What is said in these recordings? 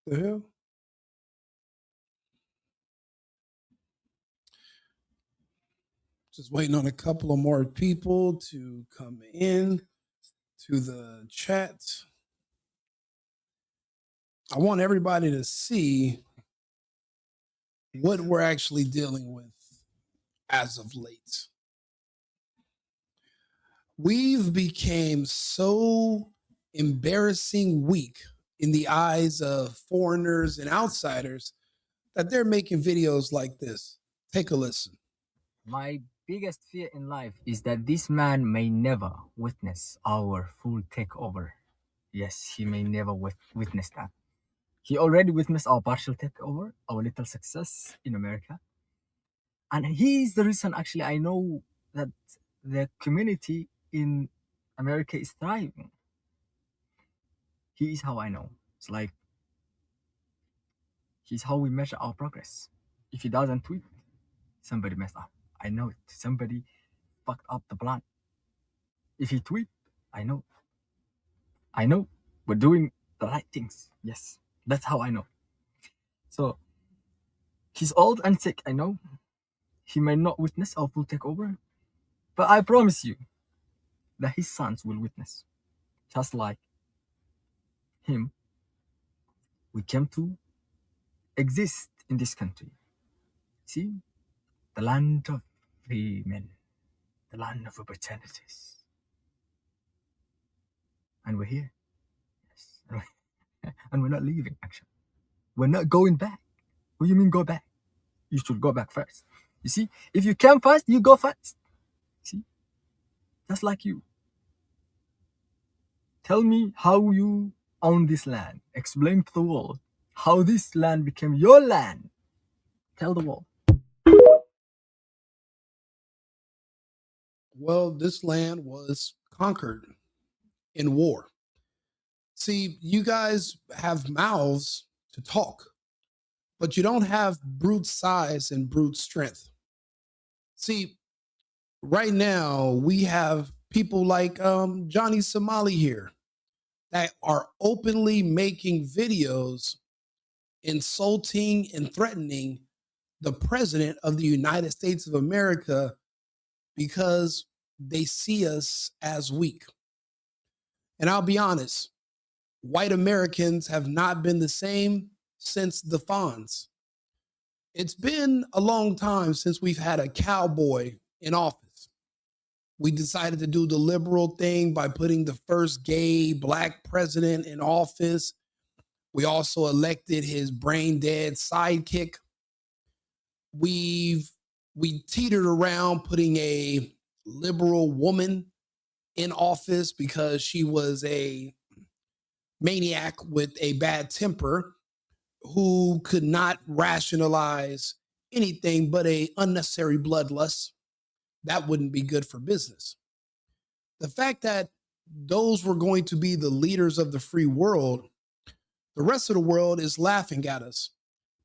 The hell? Just waiting on a couple of more people to come in to the chat. I want everybody to see what we're actually dealing with as of late. We've become so embarrassing weak in the eyes of foreigners and outsiders that they're making videos like this. Take a listen. My biggest fear in life is that this man may never witness our full takeover. Yes, he may never witness that. He already witnessed our partial takeover, our little success in America. And he is the reason, actually, I know that the community in America is thriving. He is how I know. It's like, he's how we measure our progress. If he doesn't tweet, somebody messed up. I know it. Somebody fucked up the plan. If he tweet, I know. I know we're doing the right things. Yes, that's how I know. So he's old and sick, I know. He may not witness our full takeover, but I promise you that his sons will witness. Just like him, we came to exist in this country. See, the land of free men, the land of opportunities. And we're here. Yes. And we're not leaving, actually. We're not going back. What do you mean go back? You should go back first. You see, if you came fast, you go fast. See, just like you. Tell me how you own this land. Explain to the world how this land became your land. Tell the world. Well, this land was conquered in war. See, you guys have mouths to talk, but you don't have brute size and brute strength. See, right now we have people like Johnny Somali here that are openly making videos insulting and threatening the president of the United States of America because they see us as weak. And I'll be honest, white Americans have not been the same since the Fonz. It's been a long time since we've had a cowboy in office. We decided to do the liberal thing by putting the first gay black president in office. We also elected his brain dead sidekick. We teetered around putting a liberal woman in office because she was a maniac with a bad temper who could not rationalize anything but a unnecessary bloodlust. That wouldn't be good for business. The fact that those were going to be the leaders of the free world, the rest of the world is laughing at us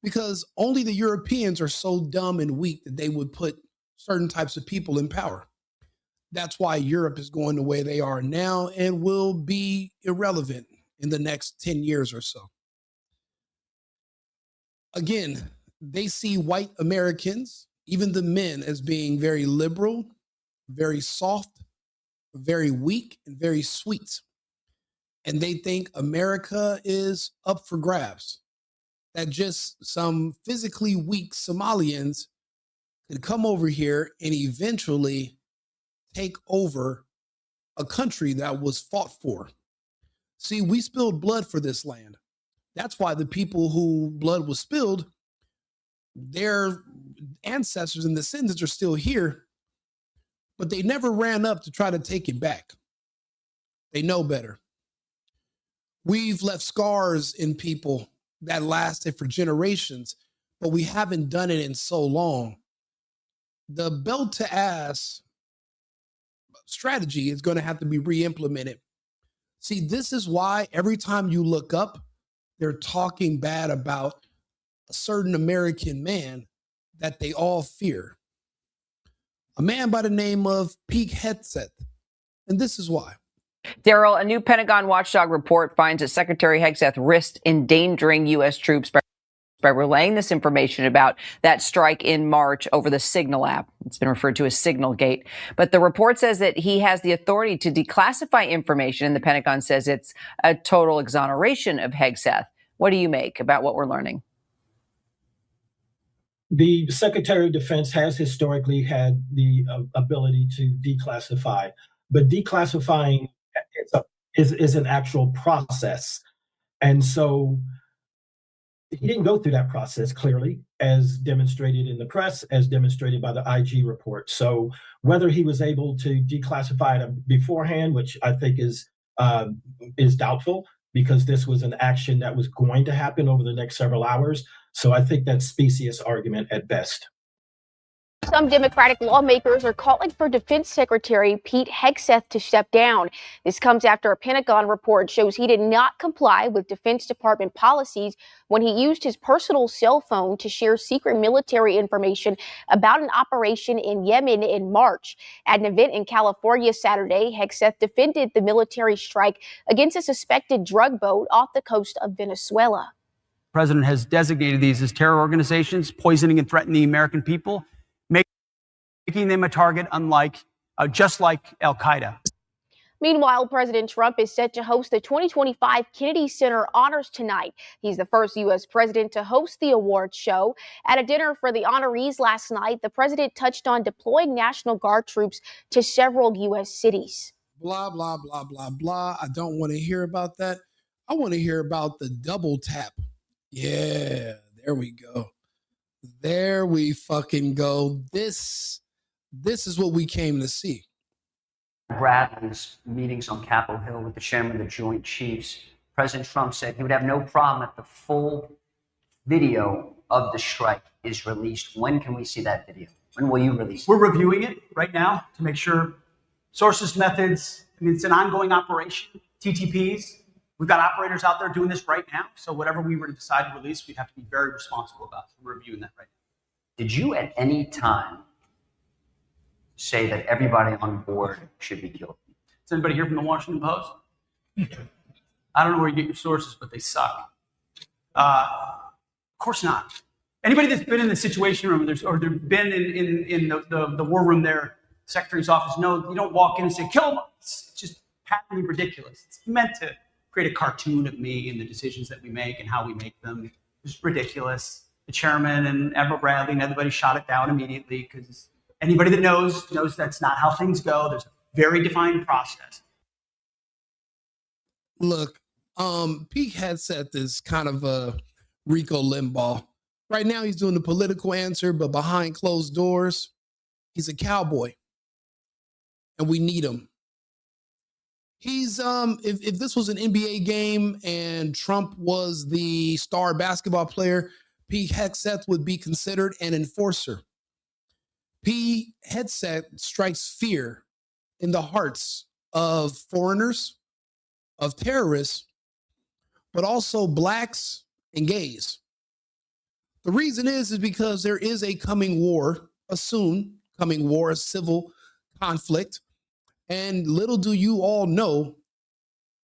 because only the Europeans are so dumb and weak that they would put certain types of people in power. That's why Europe is going the way they are now and will be irrelevant in the next 10 years or so. Again, they see white Americans, even the men, as being very liberal, very soft, very weak, and very sweet. And they think America is up for grabs, that just some physically weak Somalians could come over here and eventually take over a country that was fought for. See, we spilled blood for this land. That's why the people who blood was spilled, their ancestors and descendants are still here, but they never ran up to try to take it back. They know better. We've left scars in people that lasted for generations, but we haven't done it in so long. The belt to ass strategy is going to have to be re-implemented. See, this is why every time you look up, they're talking bad about a certain American man that they all fear. A man by the name of Pete Hegseth. And this is why. Daryl, a new Pentagon watchdog report finds that Secretary Hegseth risked endangering U.S. troops by relaying this information about that strike in March over the Signal app. It's been referred to as Signalgate. But the report says that he has the authority to declassify information, and the Pentagon says it's a total exoneration of Hegseth. What do you make about what we're learning? The Secretary of Defense has historically had the ability to declassify, but declassifying is an actual process. And so he didn't go through that process clearly, as demonstrated in the press, as demonstrated by the IG report. So whether he was able to declassify it beforehand, which I think is doubtful, because this was an action that was going to happen over the next several hours. So I think that's specious argument at best. Some Democratic lawmakers are calling for Defense Secretary Pete Hegseth to step down. This comes after a Pentagon report shows he did not comply with Defense Department policies when he used his personal cell phone to share secret military information about an operation in Yemen in March. At an event in California Saturday, Hegseth defended the military strike against a suspected drug boat off the coast of Venezuela. The president has designated these as terror organizations, poisoning and threatening the American people, making them a target just like Al-Qaeda. Meanwhile, President Trump is set to host the 2025 Kennedy Center Honors tonight. He's the first U.S. president to host the awards show. At a dinner for the honorees last night, the president touched on deploying National Guard troops to several U.S. cities. Blah, blah, blah, blah, blah. I don't want to hear about that. I want to hear about the double tap. Yeah, there we go. There we fucking go. This is what we came to see. Bradley's meetings on Capitol Hill with the chairman of the Joint Chiefs, President Trump said he would have no problem if the full video of the strike is released. When can we see that video? When will you release it? We're reviewing it right now to make sure sources, methods. I mean, it's an ongoing operation. TTPs. We've got operators out there doing this right now. So whatever we were to decide to release, we'd have to be very responsible about. So we're reviewing that right now. Did you at any time say that everybody on board should be killed? Is anybody here from the Washington Post? I don't know where you get your sources, but they suck. Of course not. Anybody that's been in the Situation Room or they've been in the war room there, Secretary's office, no, you don't walk in and say, kill them. It's just patently ridiculous. It's meant to create a cartoon of me and the decisions that we make and how we make them. It's ridiculous. The chairman and Admiral Bradley and everybody shot it down immediately because anybody that knows that's not how things go. There's a very defined process. Look, Pete Hegseth is kind of a Rico Limbaugh. Right now he's doing the political answer, but behind closed doors, he's a cowboy. And we need him. He's if this was an NBA game and Trump was the star basketball player, Pete Hegseth would be considered an enforcer. Pete Hegseth strikes fear in the hearts of foreigners, of terrorists, but also blacks and gays. The reason is because there is a coming war, a soon coming war, a civil conflict. And little do you all know,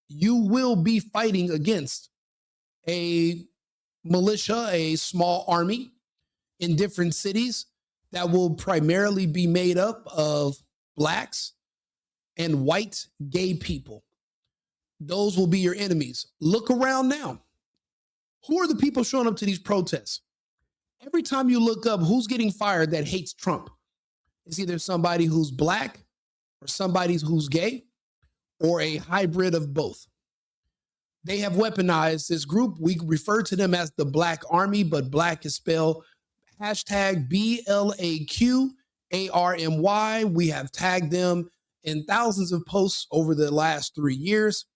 you will be fighting against a militia, a small army in different cities that will primarily be made up of blacks and white gay people. Those will be your enemies. Look around now. Who are the people showing up to these protests? Every time you look up who's getting fired that hates Trump, it's either somebody who's black or somebody who's gay or a hybrid of both. They have weaponized this group. We refer to them as the Black Army, but black is spelled hashtag BLAQARMY. We have tagged them in thousands of posts over the last 3 years,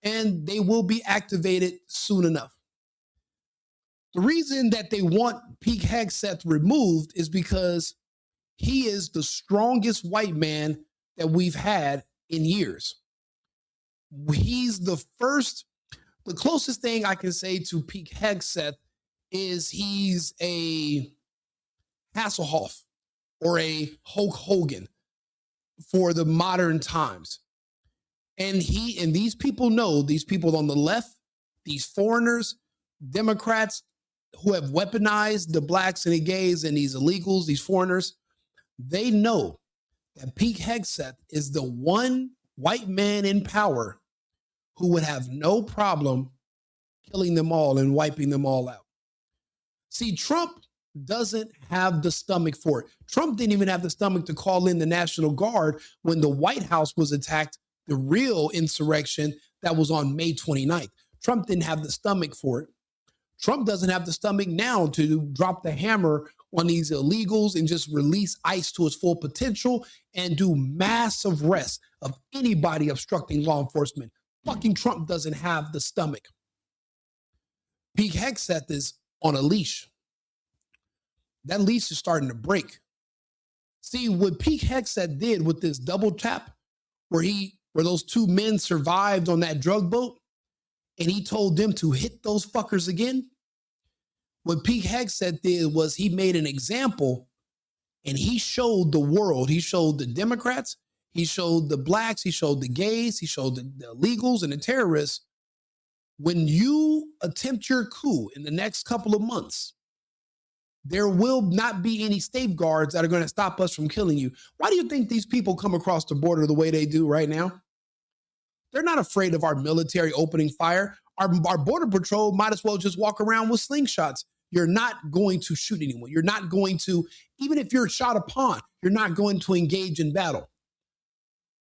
and they will be activated soon enough. The reason that they want Pete Hegseth removed is because he is the strongest white man that we've had in years. He's the closest thing I can say to Pete Hegseth is he's a Hasselhoff or a Hulk Hogan for the modern times. And these people know, these people on the left, these foreigners, Democrats who have weaponized the blacks and the gays and these illegals, these foreigners, they know that Pete Hegseth is the one white man in power who would have no problem killing them all and wiping them all out. See, Trump doesn't have the stomach for it. Trump didn't even have the stomach to call in the National Guard when the White House was attacked, the real insurrection that was on May 29th. Trump didn't have the stomach for it. Trump doesn't have the stomach now to drop the hammer on these illegals and just release ICE to its full potential and do massive arrests of anybody obstructing law enforcement. Fucking Trump doesn't have the stomach. Pete Hegseth is on a leash. That leash is starting to break. See, what Pete Hegseth did with this double tap, where those two men survived on that drug boat, and he told them to hit those fuckers again. What Pete Hegseth did was he made an example, and he showed the world. He showed the Democrats, he showed the blacks, he showed the gays, he showed the illegals and the terrorists. When you attempt your coup in the next couple of months, there will not be any safeguards that are going to stop us from killing you. Why do you think these people come across the border the way they do right now? They're not afraid of our military opening fire. Our border patrol might as well just walk around with slingshots. You're not going to shoot anyone. You're not going to, even if you're shot upon, you're not going to engage in battle.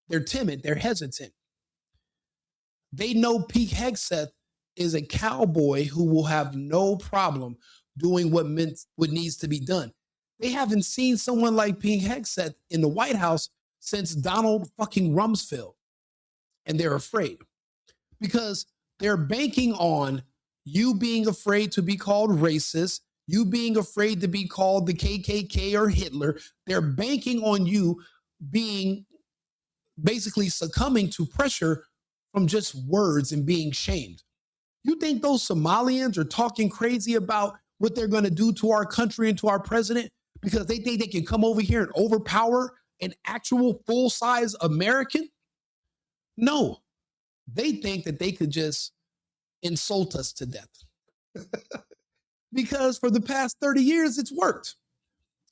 They're timid. They're hesitant. They know Pete Hegseth is a cowboy who will have no problem doing what needs to be done. They haven't seen someone like Pete Hegseth in the White House since Donald fucking Rumsfeld. And they're afraid because they're banking on you being afraid to be called racist, you being afraid to be called the KKK or Hitler. They're banking on you being basically succumbing to pressure from just words and being shamed. You think those Somalians are talking crazy about what they're going to do to our country and to our president because they think they can come over here and overpower an actual full-size American? No, they think that they could just insult us to death. Because for the past 30 years, it's worked.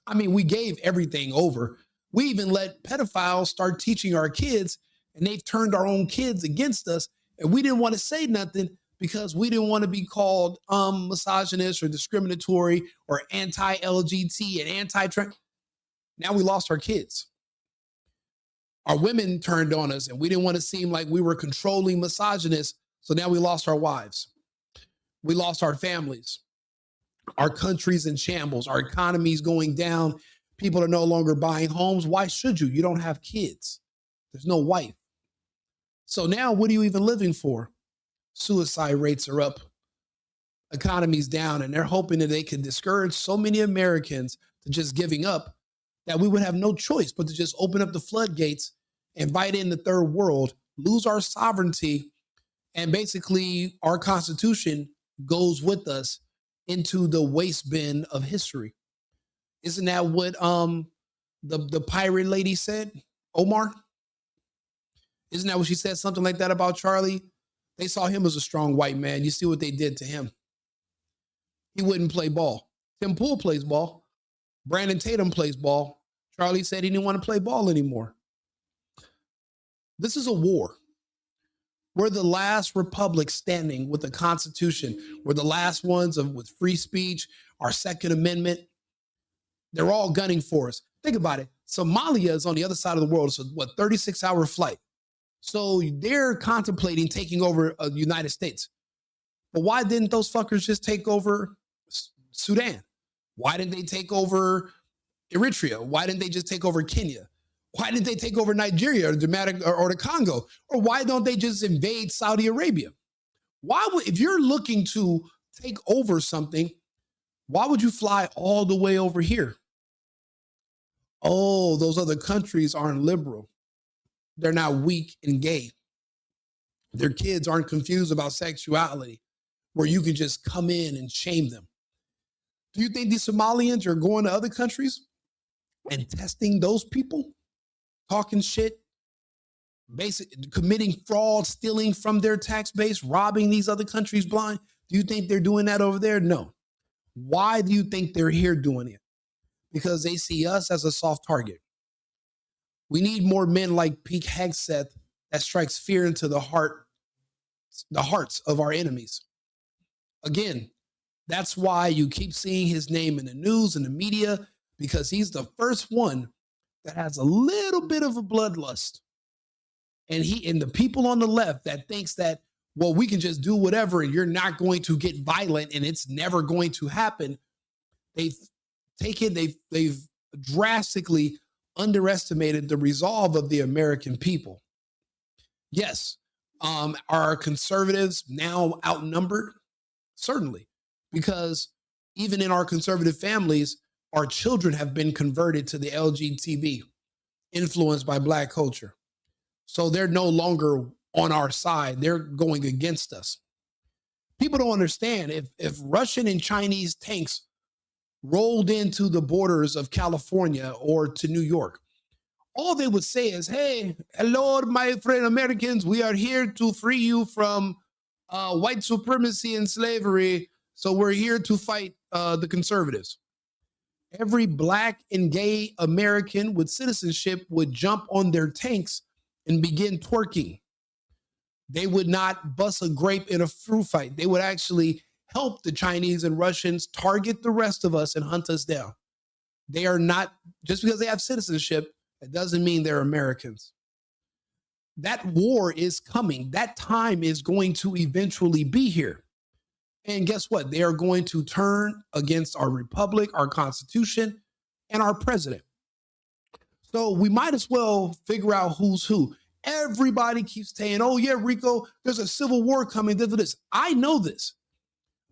I mean, we gave everything over. We even let pedophiles start teaching our kids, and they've turned our own kids against us. And we didn't want to say nothing because we didn't want to be called misogynist or discriminatory or anti-LGBT and anti-trans. Now we lost our kids. Our women turned on us, and we didn't want to seem like we were controlling misogynists. So now we lost our wives. We lost our families. Our country's in shambles. Our economy's going down. People are no longer buying homes. Why should you? You don't have kids. There's no wife. So now what are you even living for? Suicide rates are up. Economy's down, and they're hoping that they can discourage so many Americans to just giving up that we would have no choice but to just open up the floodgates, invite in the third world, lose our sovereignty, and basically our Constitution goes with us into the waste bin of history. Isn't that what the pirate lady said, Omar? Isn't that what she said? Something like that about Charlie? They saw him as a strong white man. You see what they did to him. He wouldn't play ball. Tim Pool plays ball. Brandon Tatum plays ball. Charlie said he didn't want to play ball anymore. This is a war. We're the last republic standing with the Constitution. We're the last ones with free speech, our Second Amendment. They're all gunning for us. Think about it. Somalia is on the other side of the world. It's a 36-hour flight. So they're contemplating taking over the United States. But why didn't those fuckers just take over Sudan? Why didn't they take over Eritrea? Why didn't they just take over Kenya? Why didn't they take over Nigeria or the Congo? Or why don't they just invade Saudi Arabia? If you're looking to take over something, why would you fly all the way over here? Oh, those other countries aren't liberal. They're not weak and gay. Their kids aren't confused about sexuality, where you can just come in and shame them. Do you think these Somalians are going to other countries and testing those people? Talking shit? basically committing fraud, stealing from their tax base, robbing these other countries blind. Do you think they're doing that over there? No. Why do you think they're here doing it? Because they see us as a soft target. We need more men like Pete Hegseth that strikes fear into the hearts of our enemies. Again, that's why you keep seeing his name in the news and the media, because he's the first one that has a little bit of a bloodlust. And the people on the left that thinks that, well, we can just do whatever and you're not going to get violent and it's never going to happen. They've drastically underestimated the resolve of the American people. Yes, are conservatives now outnumbered? Certainly, because even in our conservative families, our children have been converted to the LGBT, influenced by Black culture. So they're no longer on our side. They're going against us. People don't understand, if Russian and Chinese tanks rolled into the borders of California or to New York, all they would say is, hey, hello, my friend Americans, we are here to free you from white supremacy and slavery. So we're here to fight the conservatives. Every Black and gay American with citizenship would jump on their tanks and begin twerking. They would not bust a grape in a fruit fight. They would actually help the Chinese and Russians target the rest of us and hunt us down. They are not, just because they have citizenship, it doesn't mean they're Americans. That war is coming. That time is going to eventually be here. And guess what? They are going to turn against our republic, our constitution, and our president. So we might as well figure out who's who. Everybody keeps saying, oh yeah, Rico, there's a civil war coming. This. I know this.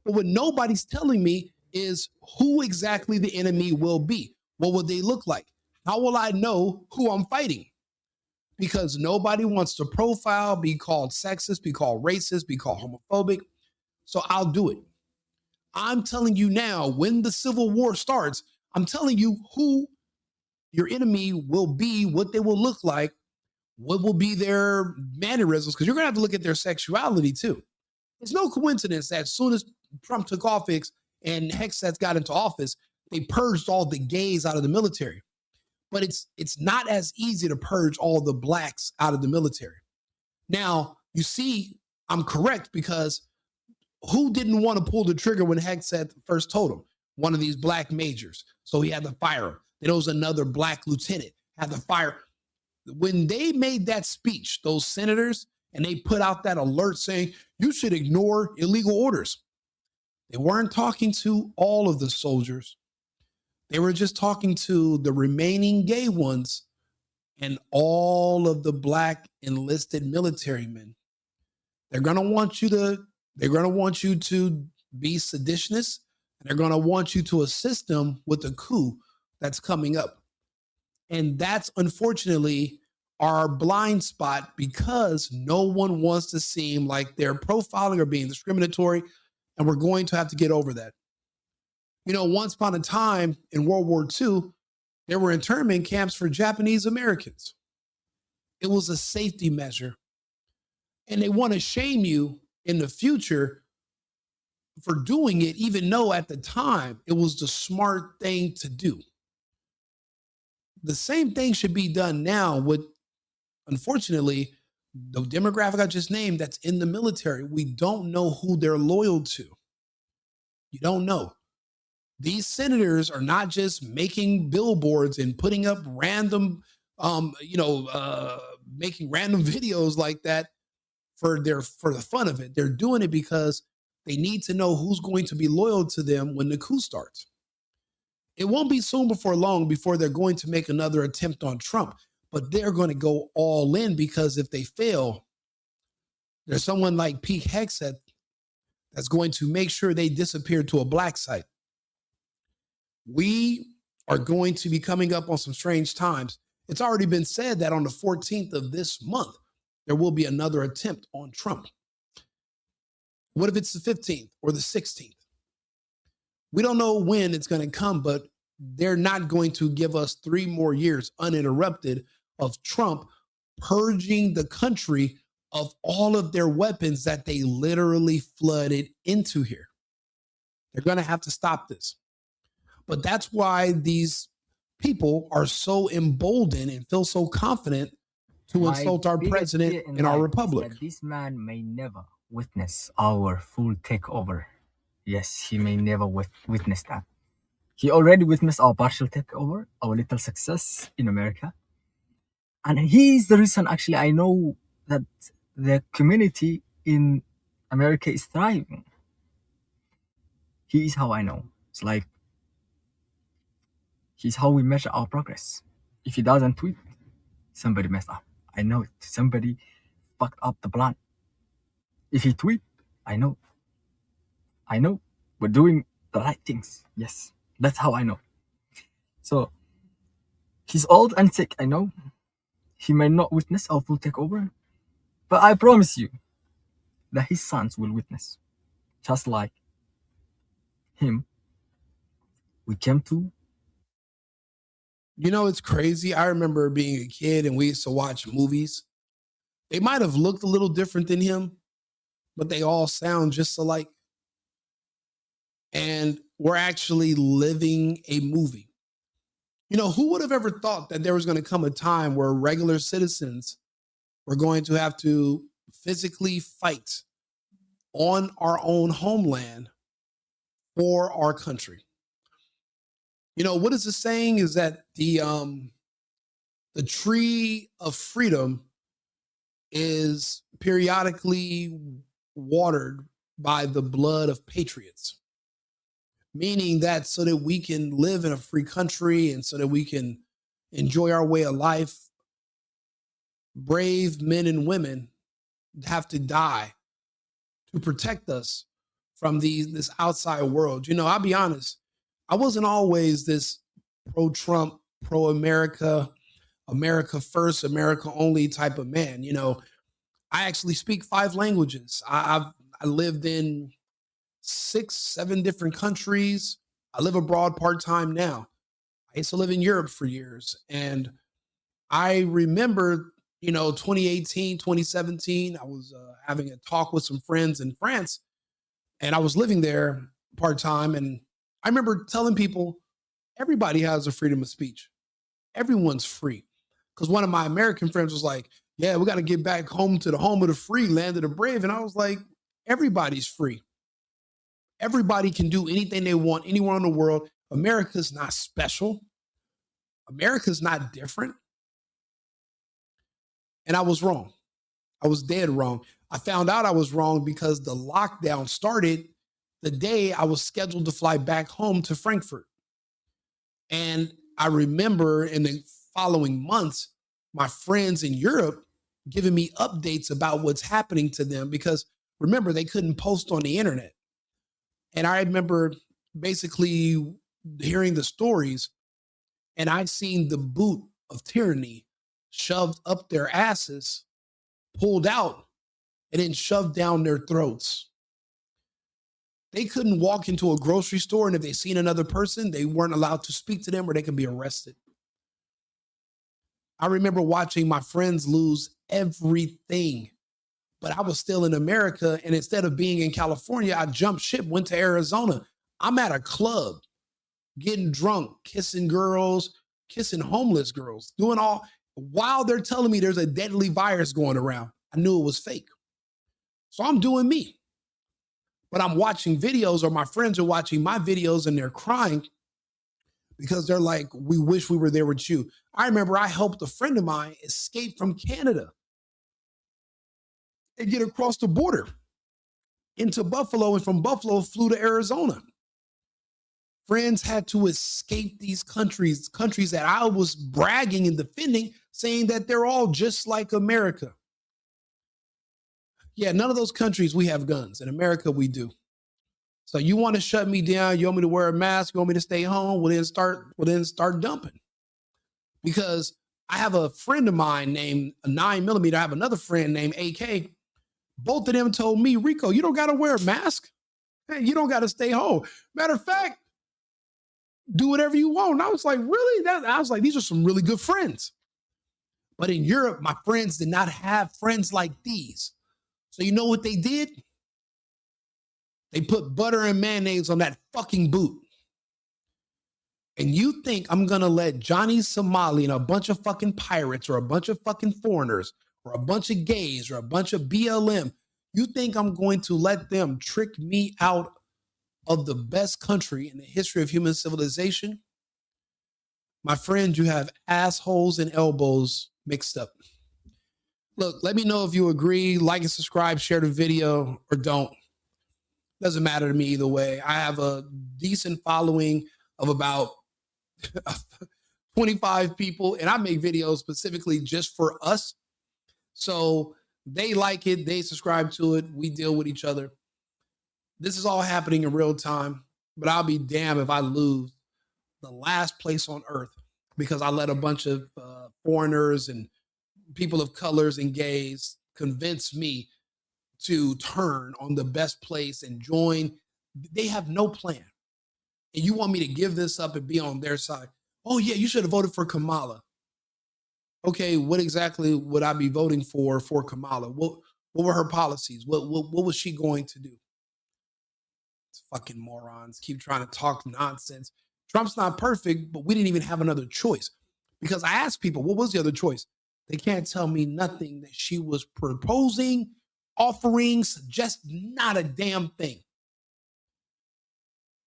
But what nobody's telling me is who exactly the enemy will be. What will they look like? How will I know who I'm fighting? Because nobody wants to profile, be called sexist, be called racist, be called homophobic. So I'll do it. I'm telling you now, when the Civil War starts, I'm telling you who your enemy will be, what they will look like, what will be their mannerisms, because you're going to have to look at their sexuality too. It's no coincidence that as soon as Trump took office and Hegseth got into office, they purged all the gays out of the military. But it's not as easy to purge all the Blacks out of the military. Now, you see, I'm correct, because who didn't want to pull the trigger when Hegseth first told him? One of these Black majors. So he had to fire him. Then there was another Black lieutenant, had to fire. When they made that speech, those senators, and they put out that alert saying, you should ignore illegal orders, they weren't talking to all of the soldiers. They were just talking to the remaining gay ones and all of the Black enlisted military men. They're going to want you to be seditionists, and they're going to want you to assist them with the coup that's coming up. And that's unfortunately our blind spot, because no one wants to seem like they're profiling or being discriminatory, and we're going to have to get over that. You know, once upon a time in World War II, there were internment camps for Japanese Americans. It was a safety measure. And they want to shame you in the future for doing it, even though at the time it was the smart thing to do. The same thing should be done now with, unfortunately, the demographic I just named that's in the military. We don't know who they're loyal to. You don't know. These senators are not just making billboards and putting up random, making random videos like that for the fun of it. They're doing it because they need to know who's going to be loyal to them when the coup starts. It won't be soon before long before they're going to make another attempt on Trump, but they're going to go all in, because if they fail, there's someone like Pete Hegseth that's going to make sure they disappear to a black site. We are going to be coming up on some strange times. It's already been said that on the 14th of this month, there will be another attempt on Trump. What if it's the 15th or the 16th? We don't know when it's going to come, but they're not going to give us 3 more years uninterrupted of Trump purging the country of all of their weapons that they literally flooded into here. They're going to have to stop this. But that's why these people are so emboldened and feel so confident to insult our president and our republic. This man may never witness our full takeover. Yes, he may never witness that. He already witnessed our partial takeover, our little success in America. And he is the reason, actually, I know that the community in America is thriving. He is how I know. It's like, he's how we measure our progress. If he doesn't tweet, somebody messed up. I know it. Somebody fucked up the plan. If he tweet, I know. I know. We're doing the right things. Yes. That's how I know. So, he's old and sick, I know. He may not witness our full takeover, but I promise you that his sons will witness. Just like him, we came to. You know, it's crazy. I remember being a kid and we used to watch movies. They might have looked a little different than him, but they all sound just alike. And we're actually living a movie. You know, who would have ever thought that there was going to come a time where regular citizens were going to have to physically fight on our own homeland for our country? You know, what is the saying is that the tree of freedom is periodically watered by the blood of patriots. Meaning that so that we can live in a free country and so that we can enjoy our way of life, brave men and women have to die to protect us from this outside world. You know, I'll be honest, I wasn't always this pro-Trump, pro-America, America first, America only type of man. You know, I actually speak 5 languages. I lived in 6, 7 different countries. I live abroad part-time now. I used to live in Europe for years. And I remember, you know, 2018, 2017, I was having a talk with some friends in France and I was living there part-time. And I remember telling people, everybody has a freedom of speech. Everyone's free. Because one of my American friends was like, yeah, we got to get back home to the home of the free, land of the brave. And I was like, everybody's free. Everybody can do anything they want anywhere in the world. America's not special. America's not different. And I was wrong. I was dead wrong. I found out I was wrong because the lockdown started the day I was scheduled to fly back home to Frankfurt. And I remember in the following months, my friends in Europe giving me updates about what's happening to them because remember, they couldn't post on the internet. And I remember basically hearing the stories and I'd seen the boot of tyranny shoved up their asses, pulled out, and then shoved down their throats. They couldn't walk into a grocery store, and if they seen another person, they weren't allowed to speak to them or they could be arrested. I remember watching my friends lose everything, but I was still in America. And instead of being in California, I jumped ship, went to Arizona. I'm at a club, getting drunk, kissing girls, kissing homeless girls, doing all while they're telling me there's a deadly virus going around. I knew it was fake. So I'm doing me. But I'm watching videos, or my friends are watching my videos and they're crying because they're like, we wish we were there with you. I remember I helped a friend of mine escape from Canada and get across the border into Buffalo, and from Buffalo flew to Arizona. Friends had to escape these countries that I was bragging and defending, saying that they're all just like America. Yeah, none of those countries we have guns. In America, we do. So you want to shut me down? You want me to wear a mask? You want me to stay home? Well, then start dumping. Because I have a friend of mine named 9mm. I have another friend named AK. Both of them told me, Rico, you don't got to wear a mask. Hey, you don't got to stay home. Matter of fact, do whatever you want. And I was like, really? I was like, these are some really good friends. But in Europe, my friends did not have friends like these. So you know what they did? They put butter and mayonnaise on that fucking boot. And you think I'm going to let Johnny Somali and a bunch of fucking pirates or a bunch of fucking foreigners or a bunch of gays or a bunch of BLM, you think I'm going to let them trick me out of the best country in the history of human civilization? My friend, you have assholes and elbows mixed up. Look, let me know if you agree, like and subscribe, share the video, or don't. Doesn't matter to me either way. I have a decent following of about 25 people, and I make videos specifically just for us. So they like it, they subscribe to it, we deal with each other. This is all happening in real time, but I'll be damned if I lose the last place on earth because I let a bunch of foreigners and people of colors and gays convince me to turn on the best place and join. They have no plan. And you want me to give this up and be on their side? Oh yeah, you should have voted for Kamala. Okay, what exactly would I be voting for Kamala? What were her policies? What was she going to do? It's fucking morons keep trying to talk nonsense. Trump's not perfect, but we didn't even have another choice. Because I asked people, what was the other choice? They can't tell me nothing that she was proposing, offering, suggest not a damn thing.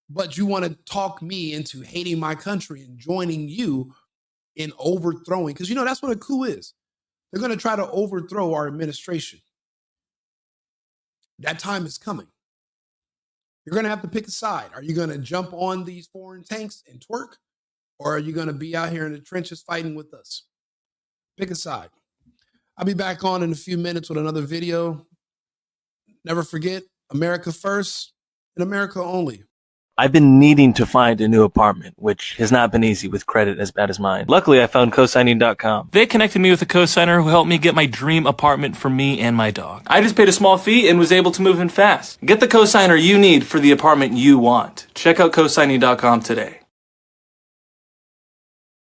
But you want to talk me into hating my country and joining you in overthrowing, because you know that's what a coup is. They're going to try to overthrow our administration. That time is coming. You're going to have to pick a side. Are you going to jump on these foreign tanks and twerk? Or are you going to be out here in the trenches fighting with us? Pick a side. I'll be back on in a few minutes with another video. Never forget, America first and America only. I've been needing to find a new apartment, which has not been easy with credit as bad as mine. Luckily, I found cosigning.com. They connected me with a cosigner who helped me get my dream apartment for me and my dog. I just paid a small fee and was able to move in fast. Get the cosigner you need for the apartment you want. Check out cosigning.com today.